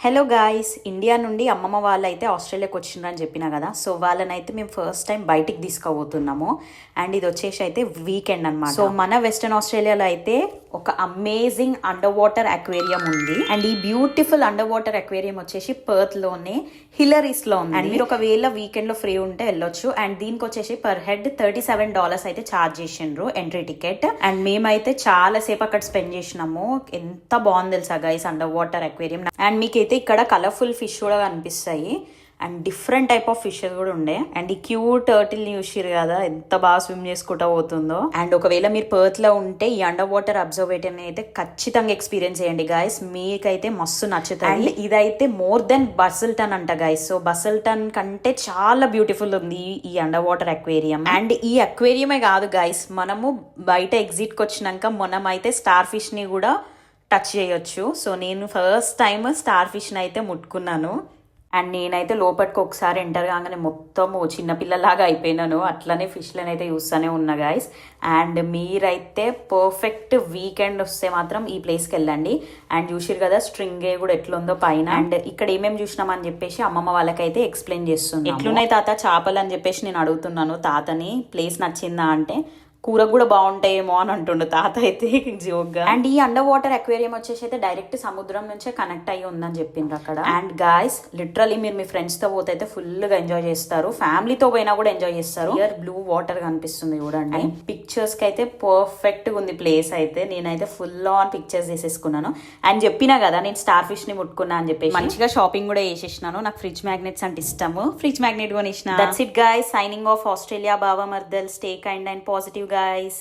Hello guys, India నుండి అమ్మమ్మ వాళ్ళు అయితే ఆస్ట్రేలియాకి వచ్చిండ్రని చెప్పినా కదా. సో వాళ్ళనైతే మేము ఫస్ట్ టైం బయటికి తీసుకుపోతున్నాము. అండ్ ఇది వచ్చేసి అయితే వీకెండ్ అనమాట. సో మన వెస్టర్న్ ఆస్ట్రేలియాలో అయితే ఒక అమేజింగ్ అండర్ వాటర్ అక్వేరియం ఉంది. అండ్ ఈ బ్యూటిఫుల్ అండర్ వాటర్ అక్వేరియం వచ్చేసి పర్త్ లోనే హిలరీస్ లో ఉంది. అండ్ మీరు ఒకవేళ వీకెండ్ లో ఫ్రీ ఉంటే వెళ్ళొచ్చు. అండ్ దీనికి వచ్చేసి పర్ హెడ్ $37 అయితే ఛార్జ్ చేసిండ్రు ఎంట్రీ టికెట్. అండ్ మేమైతే చాలా సేపు అక్కడ స్పెండ్ చేసినాము. ఎంత బాగుంది తెలుసా guys under water aquarium. And మీకైతే ఇక్కడ కలర్ఫుల్ ఫిష్ కూడా కనిపిస్తాయి. And different type of fishes కూడా ఉండే. అండ్ ఈ క్యూట్ టర్టిల్ ని చూసిరు కదా, ఎంత బాగా స్విమ్ చేసుకుంటా పోతుందో. అండ్ ఒకవేళ మీరు పర్త్ లో ఉంటే ఈ అండర్ వాటర్ అబ్జర్వేటరీ అయితే ఖచ్చితంగా ఎక్స్పీరియన్స్ చేయండి గాయస్, మీకైతే మస్తు నచ్చుతుంది. అండ్ ఇదైతే మోర్ దెన్ బసల్టన్ అంట గాయస్. సో బసల్టన్ కంటే చాలా బ్యూటిఫుల్ ఉంది ఈ అండర్ వాటర్ అక్వేరియం. అండ్ ఈ అక్వేరియమే కాదు గాయస్, మనము బయట ఎగ్జిట్ కి వచ్చినాక మనం అయితే స్టార్ ఫిష్ ని కూడా టచ్ చేయొచ్చు. సో నేను ఫస్ట్ టైం స్టార్ ఫిష్ ని అయితే ముట్టుకున్నాను. అండ్ నేనైతే లోపలికి ఒకసారి ఎంటర్ కాగానే మొత్తము చిన్నపిల్లలాగా అయిపోయినాను. అట్లనే ఫిష్లను అయితే చూస్తూనే ఉన్నా గాయస్. అండ్ మీరైతే పర్ఫెక్ట్ వీకెండ్ వస్తే మాత్రం ఈ ప్లేస్కి వెళ్ళండి. అండ్ చూసిరు కదా స్ట్రింగే కూడా ఎట్లుందో పైన. అండ్ ఇక్కడ ఏమేమి చూసినామని చెప్పేసి అమ్మమ్మ వాళ్ళకైతే ఎక్స్ప్లెయిన్ చేస్తుంది. ఎట్లున్నాయి తాత చేపలు అని చెప్పేసి నేను అడుగుతున్నాను తాతని. ప్లేస్ నచ్చిందా అంటే కూర కూడా బాగుంటాయేమో అని అంటుండు తాత అయితే జోక్గా. అండ్ ఈ అండర్ వాటర్ అక్వేరియం వచ్చేసి అయితే డైరెక్ట్ సముద్రం నుంచే కనెక్ట్ అయ్యి ఉందని చెప్పిండ్రు అక్కడ. అండ్ గాయస్ లిటరలీ మీరు మీ ఫ్రెండ్స్ తో పోతే అయితే ఫుల్ గా ఎంజాయ్ చేస్తారు. ఫ్యామిలీతో పోయినా కూడా ఎంజాయ్ చేస్తారు. ఇయర్ బ్లూ వాటర్ కనిపిస్తుంది చూడండి. పిక్చర్స్ కి అయితే పర్ఫెక్ట్ గా ఉంది ప్లేస్ అయితే. నేనైతే ఫుల్ ఆన్ పిక్చర్స్ చేసేసుకున్నాను. అండ్ చెప్పినా కదా నేను స్టార్ ఫిష్ ని ముట్టుకున్నా అని చెప్పేసి మంచిగా షాపింగ్ కూడా చేసేసినాను. నాకు ఫ్రిడ్జ్ మ్యాగ్నెట్స్ అంటే ఇష్టము. ఫ్రిడ్జ్ మ్యాగ్నెట్ కొనిసిన. That's it guys, signing off. Australia బావా మర్దల్. Stay kind and positive guys.